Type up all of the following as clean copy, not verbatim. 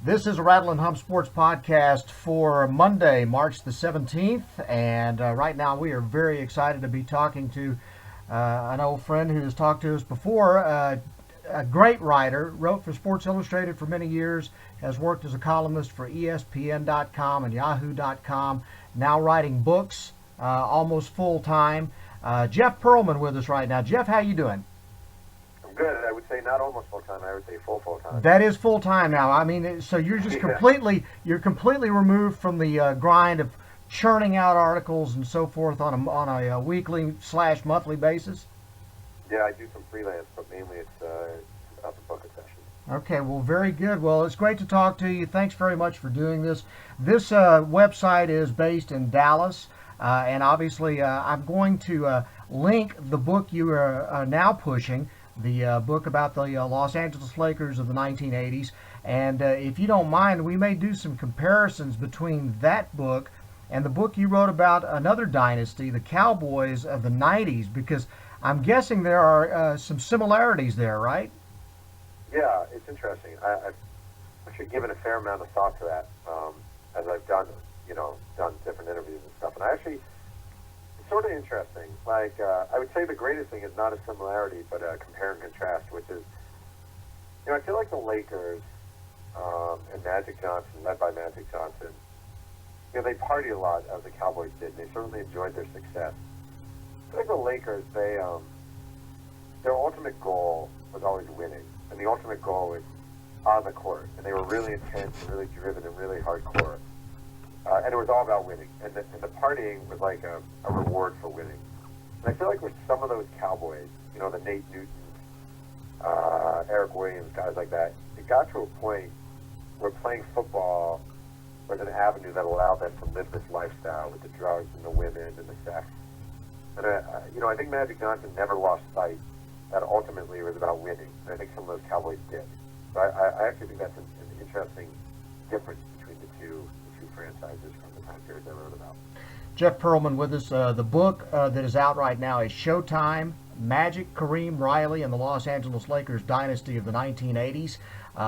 This is a Rattle and Hum Sports podcast for Monday, March the 17th. And right now we are very excited to be talking to an old friend who has talked to us before. A great writer, wrote for Sports Illustrated for many years, has worked as a columnist for ESPN.com and Yahoo.com, now writing books almost full time. Jeff Pearlman with us right now. Jeff, how you doing? Good. I would say not almost full time. I would say full time. That is full time now. I mean, so you're just completely removed from the grind of churning out articles and so forth on a weekly/monthly basis. Yeah, I do some freelance, but mainly it's about the book session. Okay, well, very good. Well, it's great to talk to you. Thanks very much for doing this. This website is based in Dallas, and obviously I'm going to link the book you are now pushing, the book about the Los Angeles Lakers of the 1980s. And if you don't mind, we may do some comparisons between that book and the book you wrote about another dynasty, the Cowboys of the 90s, because I'm guessing there are some similarities there, right? Yeah, it's interesting. I've actually given a fair amount of thought to that as I've done different interviews and stuff. And I actually, it's sort of interesting. Like, I would say the greatest thing is not a similarity, but a compare and contrast, which is, I feel like the Lakers and Magic Johnson, led by Magic Johnson, they party a lot, as the Cowboys did. They certainly enjoyed their success. I feel like the Lakers, their ultimate goal was always winning, and the ultimate goal was on the court, and they were really intense and really driven and really hardcore, and it was all about winning, and the partying was like a reward for winning. And I feel like with some of those Cowboys, the Nate Newtons, Eric Williams, guys like that, it got to a point where playing football was an avenue that allowed them to live this lifestyle with the drugs and the women and the sex. And I think Magic Johnson never lost sight that ultimately it was about winning. And I think some of those Cowboys did. So I actually think that's an interesting difference between the two franchises from the time period I wrote about. Jeff Pearlman with us. The book that is out right now is Showtime: Magic, Kareem, Riley, and the Los Angeles Lakers Dynasty of the 1980s.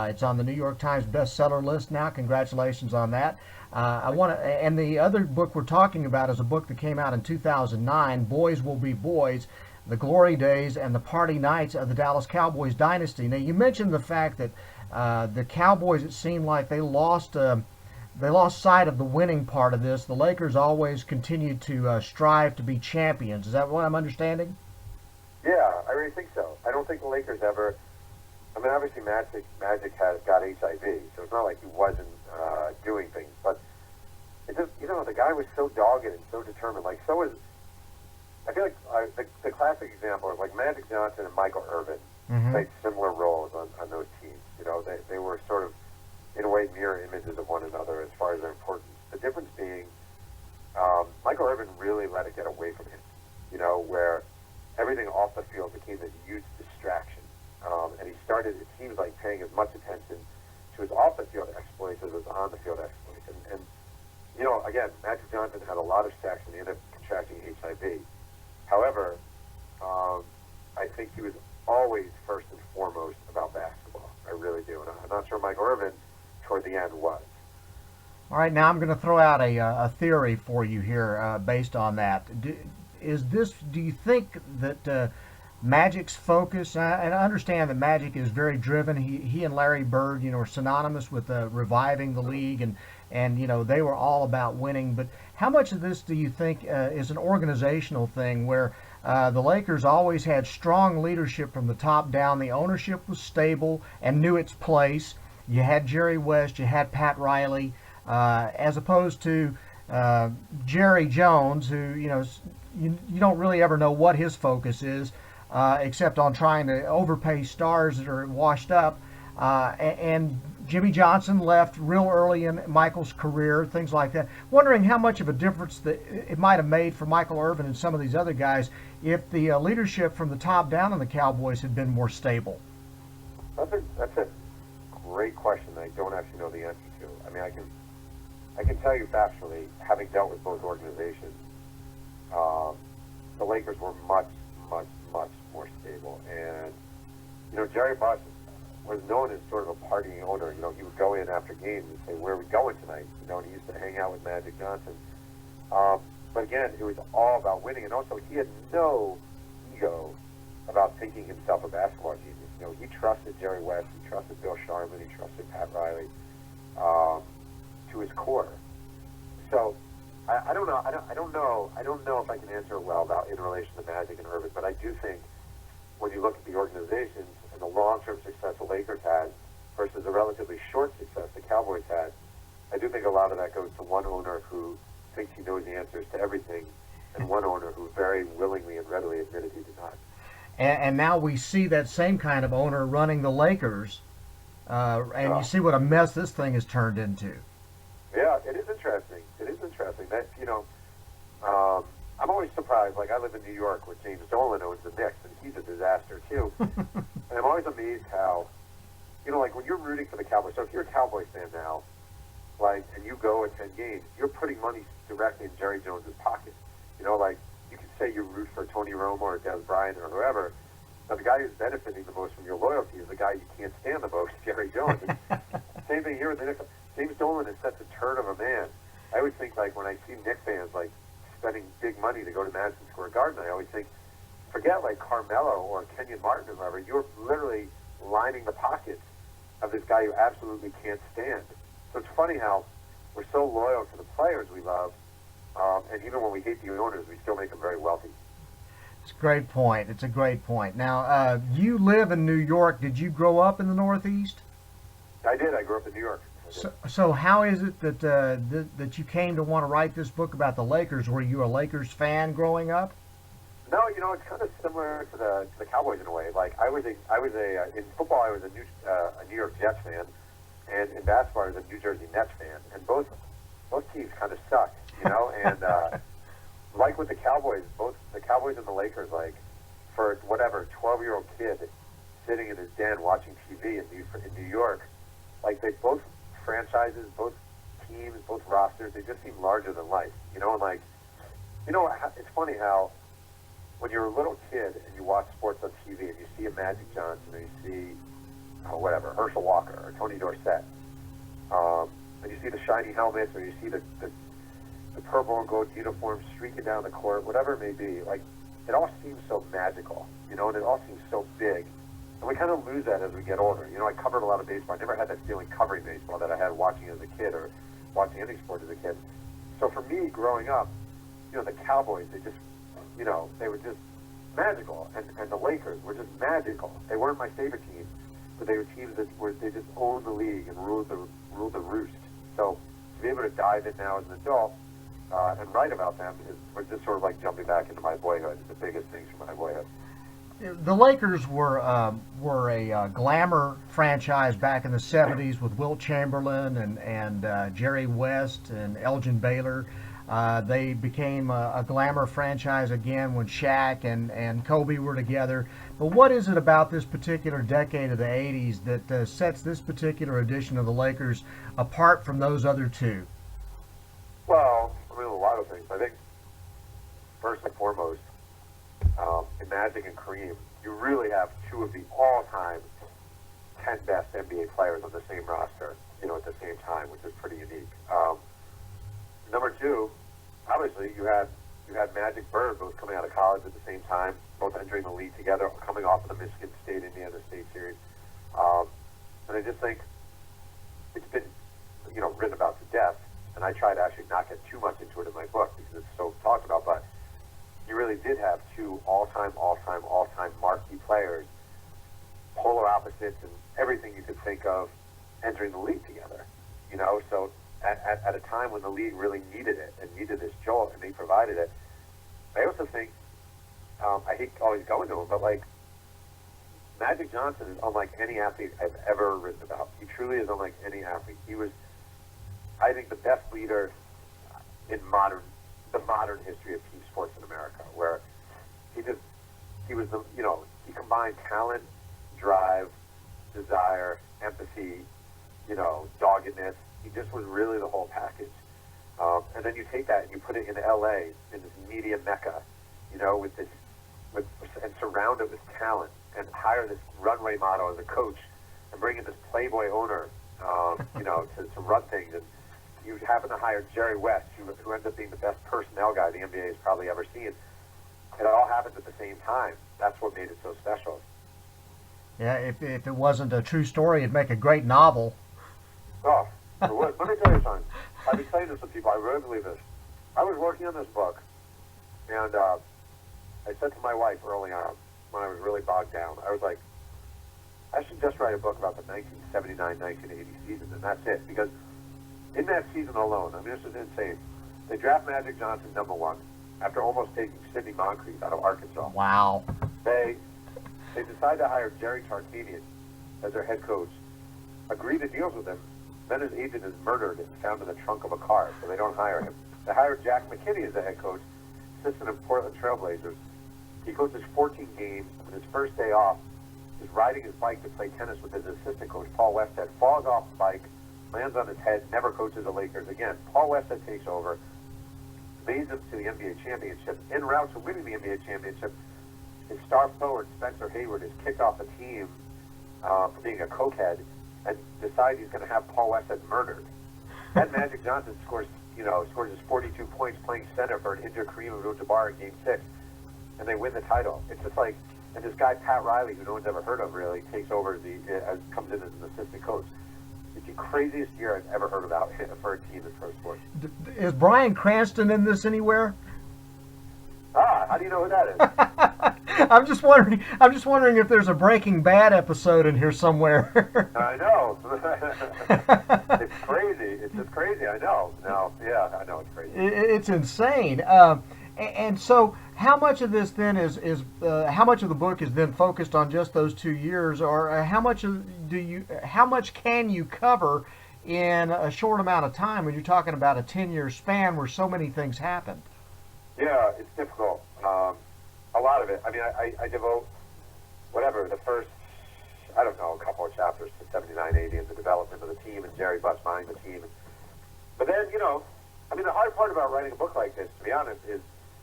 It's on the New York Times bestseller list now. Congratulations on that. And the other book we're talking about is a book that came out in 2009, Boys Will Be Boys: The Glory Days and the Party Nights of the Dallas Cowboys Dynasty. Now, you mentioned the fact that the Cowboys, it seemed like they lost sight of the winning part of this. The Lakers always continued to strive to be champions. Is that what I'm understanding? Yeah, I really think so. I don't think the Lakers ever. I mean, obviously, Magic has got HIV, so it's not like he wasn't doing things. But it just, the guy was so dogged and so determined. Like, so is. I feel like the classic example is like Magic Johnson and Michael Irvin played similar roles on those teams. They were sort of, in a way, mirror images of one another as far as their importance. The difference being, Michael Irvin really let it get away from him, where everything off the field became a huge distraction. And he started, it seems like, paying as much attention to his off-the-field exploits as his on-the-field exploits. And again, Magic Johnson had a lot of sex and he ended up contracting HIV. However, I think he was always first and foremost about basketball. I really do. And I'm not sure Michael Irvin, toward the end, was. All right, now I'm going to throw out a theory for you here based on that. Do you think that Magic's focus, and I understand that Magic is very driven. He and Larry Bird, are synonymous with reviving the league, and they were all about winning. But how much of this do you think is an organizational thing where the Lakers always had strong leadership from the top down? The ownership was stable and knew its place. You had Jerry West, you had Pat Riley, as opposed to Jerry Jones, who you don't really ever know what his focus is, except on trying to overpay stars that are washed up. And Jimmy Johnson left real early in Michael's career, things like that. Wondering how much of a difference that it might have made for Michael Irvin and some of these other guys if the leadership from the top down in the Cowboys had been more stable. That's a great question that I don't actually know the answer to. I mean, I can tell you factually, having dealt with both organizations, the Lakers were much, much, much more stable. And, Jerry Buss, was known as sort of a partying owner. You know, he would go in after games and say, "Where are we going tonight?" You know, and he used to hang out with Magic Johnson. But again, it was all about winning, and also he had no ego about thinking himself a basketball genius. You know, he trusted Jerry West, he trusted Bill Sharman, he trusted Pat Riley to his core. So I don't know. I don't know if I can answer it well about in relation to Magic and Irving, but I do think when you look at the organizations and the long-term success the Lakers had versus the relatively short success the Cowboys had, I do think a lot of that goes to one owner who thinks he knows the answers to everything, and one owner who very willingly and readily admitted he did not. And now we see that same kind of owner running the Lakers, and you see what a mess this thing has turned into. Yeah, it is interesting. It is interesting. That, you know, I'm always surprised. Like, I live in New York where James Dolan owns the Knicks, and he's a disaster, too. And I'm always amazed how, you know, like, when you're rooting for the Cowboys, so if you're a Cowboys fan now, like, and you go attend games, you're putting money directly in Jerry Jones's pocket. You know, like, you could say you root for Tony Romo or Des Bryant or whoever, but the guy who's benefiting the most from your loyalty is the guy you can't stand the most, Jerry Jones. Same thing here with the Knicks. James Dolan is such a turd of a man. I always think, like, when I see Knicks fans, like, spending big money to go to Madison Square Garden, I always think, forget, like, Carmelo or Kenyon Martin or whoever. You're literally lining the pockets of this guy you absolutely can't stand. So it's funny how we're so loyal to the players we love, and even when we hate the owners, we still make them very wealthy. It's a great point. It's a great point. Now, you live in New York. Did you grow up in the Northeast? I did. I grew up in New York. So how is it that that you came to want to write this book about the Lakers? Were you a Lakers fan growing up? No, you know, it's kind of similar to the Cowboys in a way. Like, I was in football, I was a New York Jets fan, and in basketball, I was a New Jersey Nets fan, and both teams kind of suck, you know. And like with the Cowboys, both the Cowboys and the Lakers, like, for whatever 12-year-old kid sitting in his den watching TV in New York, like, they both franchises, both teams, both rosters, they just seem larger than life, you know. And, like, you know, it's funny how when you're a little kid and you watch sports on TV and you see a Magic Johnson or you see whatever, Herschel Walker or Tony Dorsett, and you see the shiny helmets or you see the purple and gold uniforms streaking down the court, whatever it may be, like, it all seems so magical, you know, and it all seems so big. And we kind of lose that as we get older. You know, I covered a lot of baseball. I never had that feeling covering baseball that I had watching as a kid or watching any sport as a kid. So for me, growing up, you know, the Cowboys, they just, you know, they were just magical. And the Lakers were just magical. They weren't my favorite teams, but they were teams they just owned the league and ruled the roost. So to be able to dive in now as an adult and write about them was just sort of like jumping back into my boyhood. The biggest things from my boyhood. The Lakers were a glamour franchise back in the '70s with Wilt Chamberlain and Jerry West and Elgin Baylor. They became a glamour franchise again when Shaq and Kobe were together. But what is it about this particular decade of the '80s that sets this particular edition of the Lakers apart from those other two? Well, I mean, a lot of things. I think first and foremost, in Magic and Kareem, you really have two of the all-time 10 best NBA players on the same roster, you know, at the same time, which is pretty unique. Number two, obviously, you had Magic, Bird, both coming out of college at the same time, both entering the league together, coming off of the Michigan State, Indiana State series. And I just think it's been, you know, written about to death, and I try to actually not get too much into it in my book because it's so talked about, but you really did have two all-time marquee players, polar opposites and everything you could think of entering the league together, you know. So at a time when the league really needed it and needed this jolt, and they provided it. I also think, I hate always going to him, but, like, Magic Johnson is unlike any athlete I've ever written about. He truly is unlike any athlete. He was, I think, the best leader in the modern history of team sports in America, where he was the, you know, he combined talent, drive, desire, empathy, you know, doggedness. He just was really the whole package. And then you take that and you put it in LA, in this media mecca, you know, and surround it with talent, and hire this runway model as a coach, to bring in this playboy owner, to run things. And you happen to hire Jerry West, who ends up being the best personnel guy the NBA has probably ever seen. It all happens at the same time. That's what made it so special. Yeah, if it wasn't a true story, it'd make a great novel. Oh, it would. Let me tell you something. I've been saying this to people. I really believe this. I was working on this book, and I said to my wife early on, when I was really bogged down, I was like, I should just write a book about the 1979-1980 season, and that's it. Because in that season alone, I mean, this is insane. They draft Magic Johnson #1 after almost taking Sidney Moncrief out of Arkansas. Wow. They decide to hire Jerry Tarkanian as their head coach, agree to deals with him, then his agent is murdered and found in the trunk of a car, so they don't hire him. They hire Jack McKinney as the head coach, assistant of Portland Trailblazers. He coaches 14 games, and his first day off is riding his bike to play tennis with his assistant coach, Paul Westhead, falls off the bike, lands on his head, never coaches the Lakers again. Paul Westhead takes over, leads them to the NBA championship. En route to winning the NBA championship, his star forward, Spencer Hayward, is kicked off the team for being a cokehead and decides he's going to have Paul Westhead murdered. Then Magic Johnson scores his 42 points playing center for an injured Kareem Abdul-Jabbar in Game 6, and they win the title. It's just like, and this guy, Pat Riley, who no one's ever heard of really, takes over, comes in as an assistant coach. It's the craziest year I've ever heard about for a team in pro sports. Is Bryan Cranston in this anywhere? How do you know who that is? I'm just wondering if there's a Breaking Bad episode in here somewhere. I know. It's crazy. It's just crazy. I know. No, yeah, I know it's crazy. It's insane. And so, how much of this then is how much of the book is then focused on just those 2 years, or how much can you cover in a short amount of time when you're talking about a 10-year span where so many things happen? Yeah, it's difficult. A lot of it. I mean, I devote the first, I don't know, a couple of chapters to 79-80 and the development of the team and Jerry Buss buying the team. But then, the hard part about writing a book like this, to be honest, is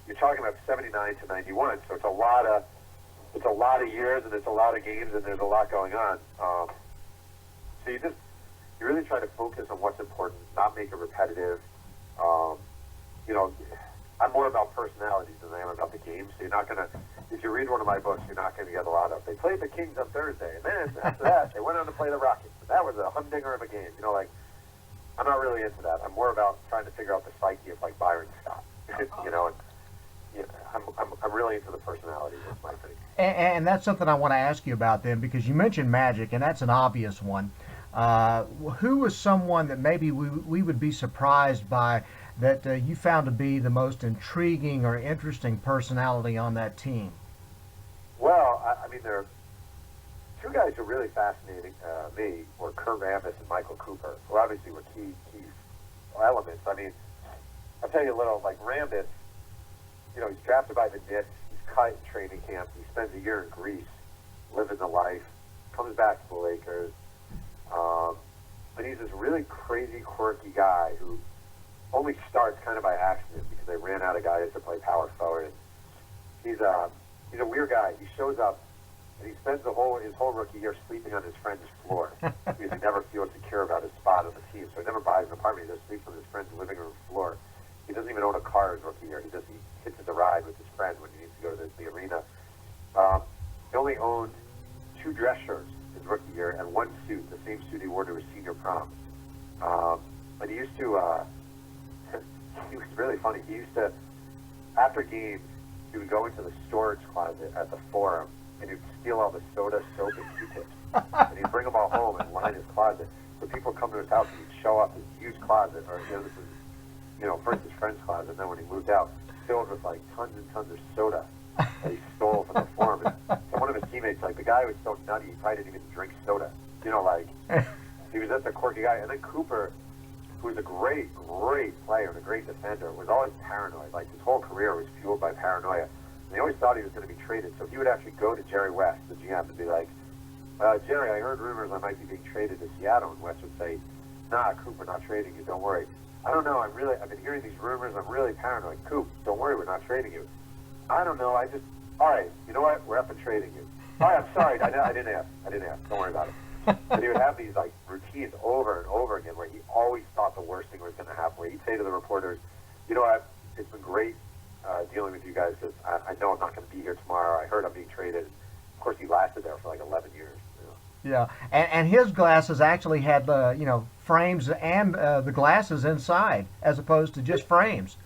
you're talking about 79 to 91, so it's a lot of years and it's a lot of games and there's a lot going on. So you really try to focus on what's important, not make it repetitive. I'm more about personalities than I am about the games. So you're not going to, if you read one of my books, you're not going to get a lot of, they played the Kings on Thursday, and then after that, they went on to play the Rockets. And that was a humdinger of a game. I'm not really into that. I'm more about trying to figure out the psyche of, like, Byron Scott. I'm really into the personalities. That's my thing. And that's something I want to ask you about then, because you mentioned Magic, and that's an obvious one. Who was someone that maybe we would be surprised by that you found to be the most intriguing or interesting personality on that team? Well, there are two guys who really fascinated me were Kurt Rambis and Michael Cooper, who obviously were key elements. I'll tell you a little, like Rambis, he's drafted by the Knicks, he's cut in training camp, he spends a year in Greece, living the life, comes back to the Lakers, but he's this really crazy, quirky guy who only starts kind of by accident because they ran out of guys to play power forward. And he's a weird guy. He shows up and he spends his whole rookie year sleeping on his friend's floor because he never feels secure about his spot on the team. So he never buys an apartment. He just sleeps on his friend's living room floor. He doesn't even own a car his rookie year. He hitches a ride with his friend when he needs to go to the arena. He only owned 2 dress shirts his rookie year and 1 suit, the same suit he wore to his senior prom. But he used to. He was really funny. He used to, after games, he would go into the storage closet at the Forum and he'd steal all the soda, soap, and Q-tips. And he'd bring them all home and line his closet. So people would come to his house and he'd show up his huge closet, or this is, first his friend's closet, and then when he moved out, filled with like tons and tons of soda that he stole from the Forum. And one of his teammates, like the guy was so nutty, he probably didn't even drink soda. He was just a quirky guy. And then Cooper, who was a great player and a great defender, was always paranoid. Like, his whole career was fueled by paranoia. And they always thought he was going to be traded. So he would actually go to Jerry West, the GM, and be like, Jerry, I heard rumors I might be being traded to Seattle. And West would say, nah, Cooper, not trading you, don't worry. I don't know, I've been hearing these rumors, I'm really paranoid. Coop, don't worry, we're not trading you. I don't know, all right, you know what, we're up and trading you. All right, I'm sorry, I didn't ask, don't worry about it. And he would have these like routines over and over again where he always thought the worst thing was going to happen. Where he'd say to the reporters, "You know, it's been great dealing with you guys because I know I'm not going to be here tomorrow. I heard I'm being traded." Of course, he lasted there for like 11 years. Yeah, and his glasses actually had the frames and the glasses inside as opposed to just frames.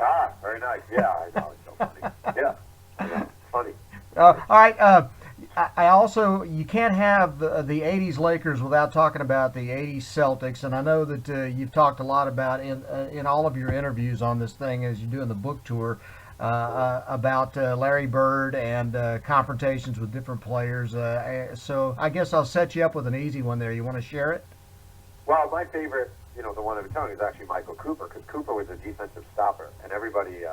Ah, very nice. Yeah, I know. It's so funny. Yeah, yeah, funny. All right. I also, you can't have the '80s Lakers without talking about the '80s Celtics, and I know that you've talked a lot about in all of your interviews on this thing as you're doing the book tour about Larry Bird and confrontations with different players. So I guess I'll set you up with an easy one there. You want to share it? Well, my favorite, the one I've been telling you is actually Michael Cooper, because Cooper was a defensive stopper, and everybody,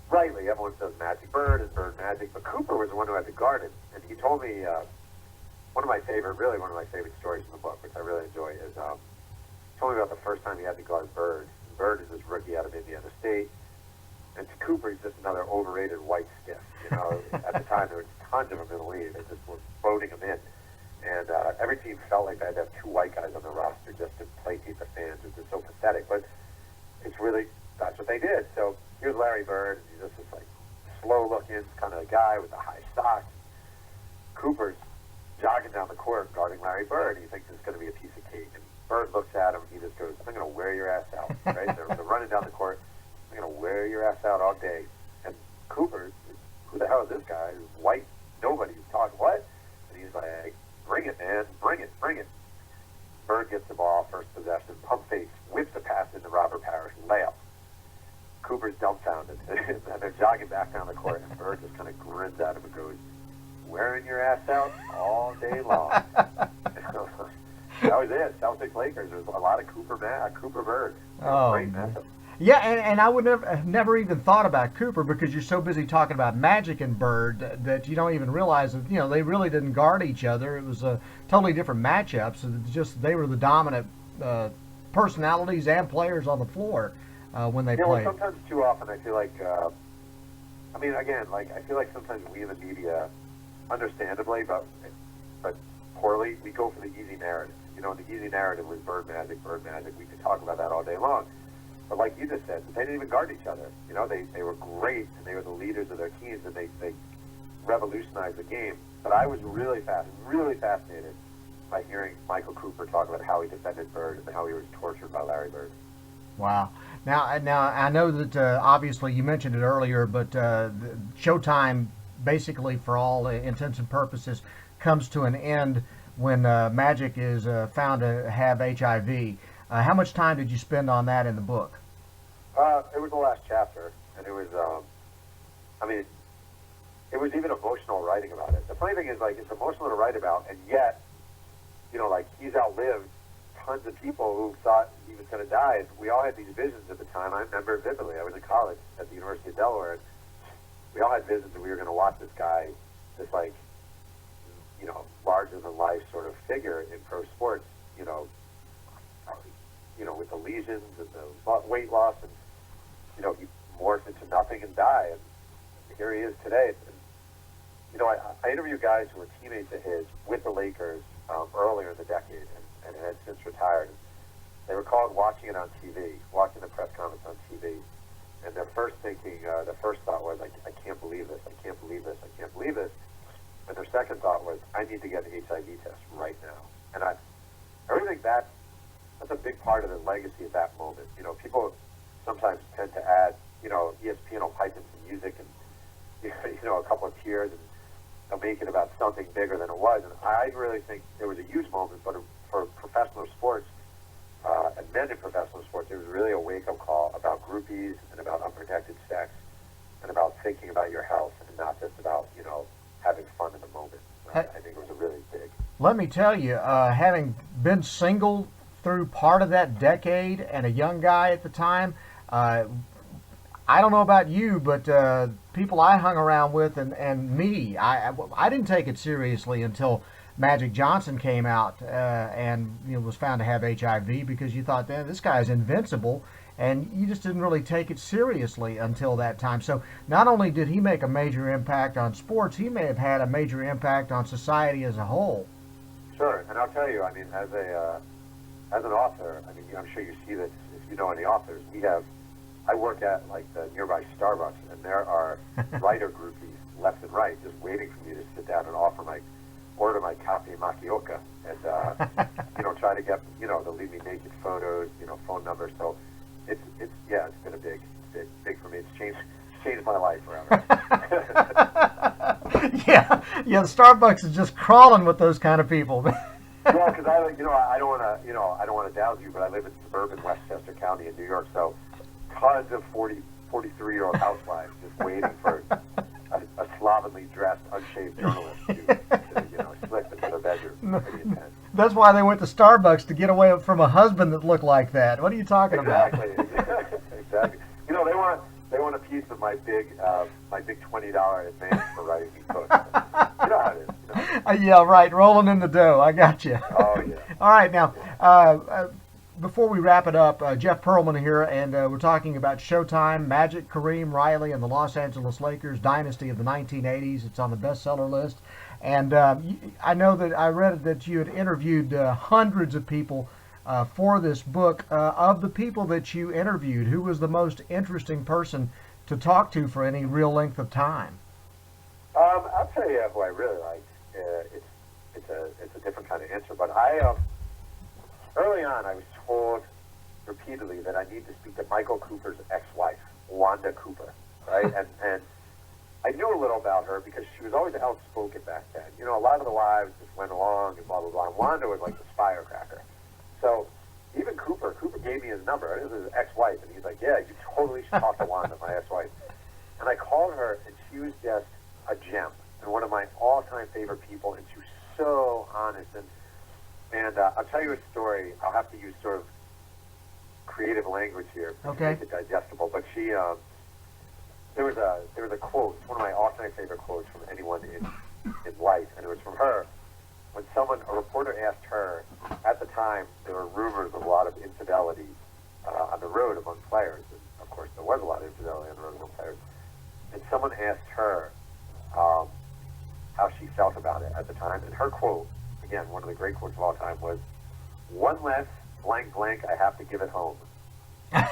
rightly, everyone says Magic Bird and Bird Magic, but Cooper was the one who had to guard it. And he told me one of my favorite stories in the book, which I really enjoy, is he told me about the first time he had to guard Bird. And Bird is this rookie out of Indiana State, and to Cooper, he's just another overrated white stiff. At the time there were tons of them in the league. They just were voting him in. And every team felt like they had to have two white guys on the roster just to placate the fans, which is so pathetic. But it's really, that's what they did. So here's Larry Bird. He's just this like slow-looking kind of guy with the high socks. Cooper's jogging down the court guarding Larry Bird. He thinks it's going to be a piece of cake. And Bird looks at him. He just goes, "I'm going to wear your ass out." Right? They're running down the court. "I'm going to wear your ass out all day." And Cooper, who the hell is this guy? He's white. Nobody's talking. What? And he's like, "Bring it, man. Bring it. Bring it." Bird gets the ball, first possession, pump fake, whips the pass into Robert Parrish, layup. Cooper's dumbfounded. And they're jogging back down the court, and Bird just kind of grins at him and goes, "Wearing your ass out all day long." That was it. Celtics Lakers. There was a lot of Cooper Bird. Great matchup. Yeah, and I would never even thought about Cooper because you're so busy talking about Magic and Bird that you don't even realize that they really didn't guard each other. It was a totally different matchups. It's just they were the dominant personalities and players on the floor when they played. Well, sometimes too often I feel like, I feel like sometimes we in the media, understandably, but poorly, we go for the easy narrative. The easy narrative was Bird Magic, Bird Magic. We could talk about that all day long. But like you just said, they didn't even guard each other. They were great, and they were the leaders of their teams, and they revolutionized the game. But I was really fascinated by hearing Michael Cooper talk about how he defended Bird and how he was tortured by Larry Bird. Wow. Now I know that obviously you mentioned it earlier, but Showtime, basically for all intents and purposes, comes to an end when Magic is found to have HIV. How much time did you spend on that in the book? It was the last chapter, and it was, it was even emotional writing about it. The funny thing is, like, it's emotional to write about, and yet, he's outlived tons of people who thought he was going to die. And we all had these visions at the time. I remember it vividly. I was in college at the University of Delaware, and we all had visions that we were going to watch this guy, this, larger-than-life sort of figure in pro sports, with the lesions and the weight loss, and he morphed into nothing and died. And here he is today. And, I interviewed guys who were teammates of his with the Lakers earlier in the decade and had since retired. And they recalled watching it on TV, watching the press conference on TV, and their first thought was, I can't believe this, I can't believe this, I can't believe this. And their second thought was, I need to get an HIV test right now. And I really think that's a big part of the legacy of that moment. People sometimes tend to add, ESPN will pipe in some music and, a couple of tears, and they'll make it about something bigger than it was. And I really think it was a huge moment, but for professional sports, and men in professional sports, it was really a wake-up call about groupies and about unprotected sex and about thinking about your health and not just about, having fun in the moment. I think it was a really big. Let me tell you, having been single through part of that decade and a young guy at the time, I don't know about you, but people I hung around with and me, I didn't take it seriously until Magic Johnson came out and was found to have HIV, because you thought, this guy's invincible, and you just didn't really take it seriously until that time. So not only did he make a major impact on sports, he may have had a major impact on society as a whole. Sure, and I'll tell you, I mean, as an author, I mean, I'm sure you see this if you know any authors. I work at like the nearby Starbucks, and there are writer groupies left and right just waiting for me to sit down and order my coffee macchiato, and try to get they'll leave me naked photos, phone numbers. So it's been a big for me. It's changed my life forever. Yeah, the Starbucks is just crawling with those kind of people. Well, because I don't want to douse you, but I live in suburban Westchester County in New York, so tons of 43-year-old housewives just waiting for a slovenly dressed, unshaved journalist to slip into their bedroom. Pretty intense. That's why they went to Starbucks, to get away from a husband that looked like that. What are you talking about? Exactly. They want a piece of my big $20 advance for writing these books. You know how it is. Yeah, right. Rolling in the dough. I got you. Oh yeah. All right, now before we wrap it up, Jeff Pearlman here, and we're talking about Showtime, Magic, Kareem, Riley, and the Los Angeles Lakers dynasty of the 1980s. It's on the bestseller list, and I know that I read that you had interviewed hundreds of people for this book. Of the people that you interviewed, who was the most interesting person to talk to for any real length of time? I'll tell you who I really liked. It's a different kind of answer, but early on I was told repeatedly that I need to speak to Michael Cooper's ex-wife, Wanda Cooper, right? and I knew a little about her because she was always outspoken back then. A lot of the wives just went along and blah blah blah. And Wanda was like this firecracker. So even Cooper gave me his number. This is his ex-wife, and he's like, "Yeah, you totally should talk to Wanda, my ex-wife." And I called her, and she was just a gem and one of my all-time favorite people. And she was so honest. And I'll tell you a story. I'll have to use sort of creative language here to make it digestible. But she, there was a quote. It's one of my all-time favorite quotes from anyone in life, and it was from her. When a reporter asked her, at the time, there were rumors of a lot of infidelity on the road among players. And of course, there was a lot of infidelity on the road among players. And someone asked her how she felt about it at the time. And her quote, again, one of the great quotes of all time, was, "One less blank blank I have to give at home." And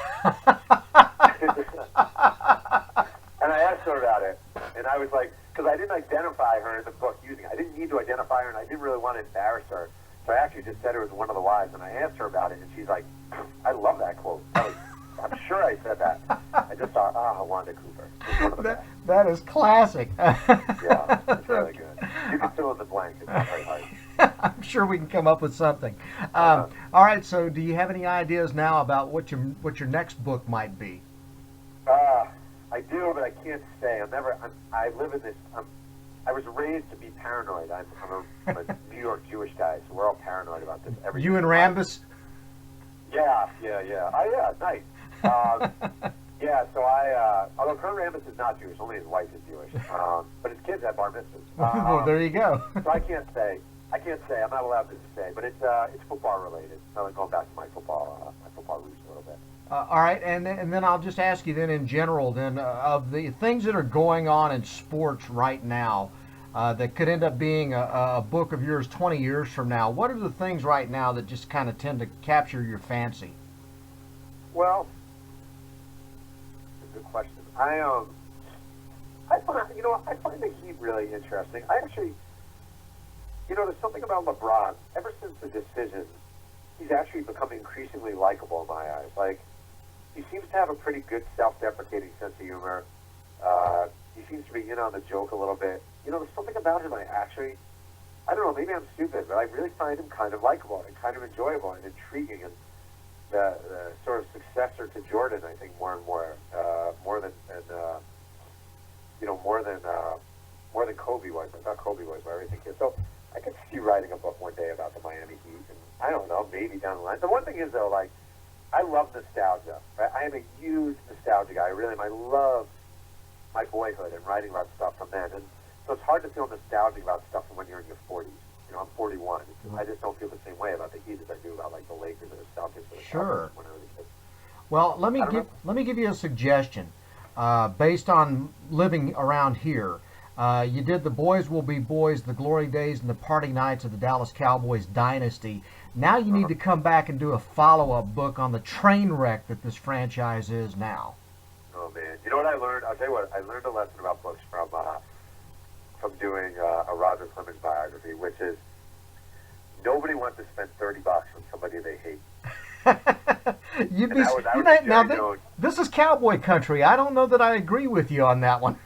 I asked her about it, and I was like, because I didn't identify her in the book using it. I didn't need to identify her, and I didn't really want to embarrass her. So I actually just said it was one of the wives, and I asked her about it, and she's like, "I love that quote. I'm sure I said that." I just thought, Wanda Cooper. One of the best. That is classic. Yeah, it's really good. You can fill in the blank. It's not very hard. I'm sure we can come up with something. All right, so do you have any ideas now about what your next book might be? I do, but I can't say. I live in this. I was raised to be paranoid. I'm a New York Jewish guy, so we're all paranoid about this. You and Rambus? Yeah. Oh, yeah, nice. So although Kurt Rambis is not Jewish, only his wife is Jewish, but his kids have bar mitzvahs. Well, there you go. So I can't say. I'm not allowed to say, but it's football related. So I'm going back to my football roots a little bit. All right, and then I'll just ask you then in general then of the things that are going on in sports right now that could end up being a book of yours 20 years from now. What are the things right now that just kind of tend to capture your fancy? Well, that's a good question. I find the Heat really interesting. I actually, there's something about LeBron. Ever since the decision, he's actually become increasingly likable in my eyes. Like, he seems to have a pretty good self-deprecating sense of humor. He seems to be in on the joke a little bit. There's something about him I don't know, maybe I'm stupid, but I really find him kind of likable and kind of enjoyable and intriguing, and the sort of successor to Jordan, I think, more and more, more than Kobe was. I thought Kobe was, but I really think he is. So I could see writing a book one day about the Miami Heat, and I don't know, maybe down the line. The one thing is, though, like, I love nostalgia. Right? I am a huge nostalgia guy. I love my boyhood and writing about stuff from then. And so it's hard to feel nostalgic about stuff from when you're in your 40s. I'm 41. I just don't feel the same way about the Heat as I do about, like, the Lakers or the Celtics or the Sure. Cowboys when I was a kid. Well, let me give you a suggestion based on living around here. You did The Boys Will Be Boys, The Glory Days, and the Party Nights of the Dallas Cowboys Dynasty. Now you need to come back and do a follow-up book on the train wreck that this franchise is now. Oh man, you know what I learned? I'll tell you what. I learned a lesson about books from doing a Roger Clemens biography, which is nobody wants to spend $30 on somebody they hate. You'd And be, that was you know, Jerry now Jones. this is cowboy country. I don't know that I agree with you on that one.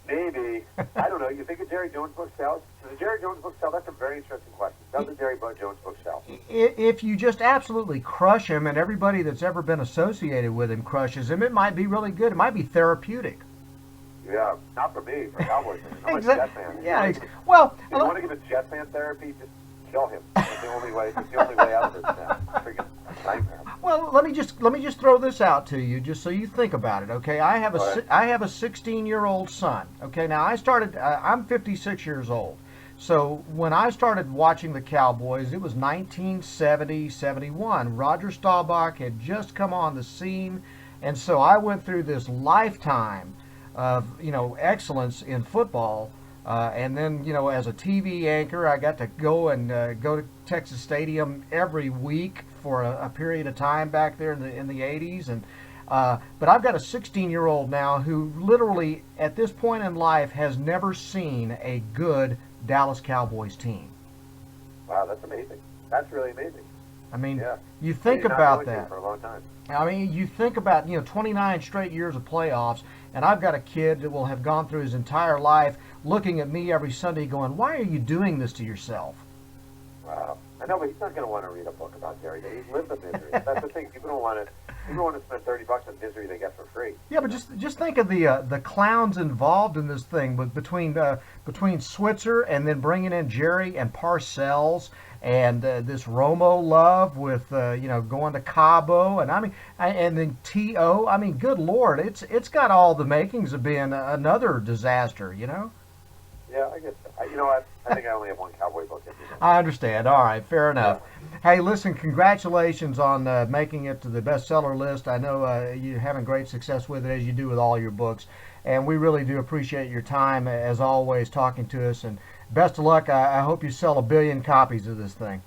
Maybe. I don't know. You think a Jerry Jones book sells? Does a Jerry Jones book sell? That's a very interesting question. Does a Jerry Jones book sell? If you just absolutely crush him, and everybody that's ever been associated with him crushes him, it might be really good. It might be therapeutic. Yeah, not for me, for Cowboys fans. I'm a Exactly. Jet fan. Yeah. Well, If you want to give a Jet fan therapy, just kill him. That's the only way. It's the only way out of this now. Freaking nightmare. well, let me just throw this out to you, just so you think about it. Okay, I have All right. I have a 16-year-old son. Okay, now I'm 56 years old. So when I started watching the Cowboys, it was 1970, 71. Roger Staubach had just come on the scene, and so I went through this lifetime of excellence in football. And then, as a TV anchor, I got to go to Texas Stadium every week for a period of time back there in the 80s. And but I've got a 16-year-old now who literally, at this point in life, has never seen a good Dallas Cowboys team. Wow, that's amazing. That's really amazing. I mean, Yeah. you think He's not about going to that. for a long time. I mean, you think about 29 straight years of playoffs, and I've got a kid that will have gone through his entire life looking at me every Sunday going, why are you doing this to yourself? Wow. I know, but he's not going to want to read a book about Jerry. He's lived the misery. That's the thing. People don't want to spend $30 on misery they get for free. Yeah, but just think of the clowns involved in this thing, but between Switzer and then bringing in Jerry and Parcells and this Romo love with going to Cabo, and and then T.O. I mean, good Lord, it's got all the makings of being another disaster. Yeah, I guess. You know what? I think I only have one Cowboy book. I understand. All right, fair enough. Hey, listen, congratulations on making it to the bestseller list. I know you're having great success with it, as you do with all your books. And we really do appreciate your time, as always, talking to us. And best of luck. I hope you sell 1 billion copies of this thing.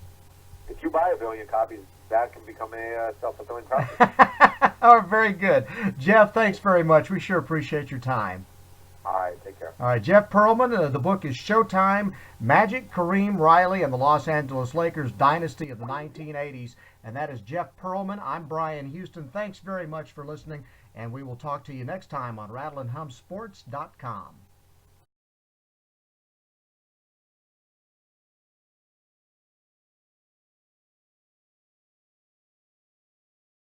If you buy 1 billion copies, that can become a self-fulfilling prophecy. Oh, very good. Jeff, thanks very much. We sure appreciate your time. All right, take care. All right, Jeff Pearlman. The book is Showtime, Magic, Kareem, Riley, and the Los Angeles Lakers Dynasty of the 1980s. And that is Jeff Pearlman. I'm Bryan Houston. Thanks very much for listening, and we will talk to you next time on RattleandHumSports.com.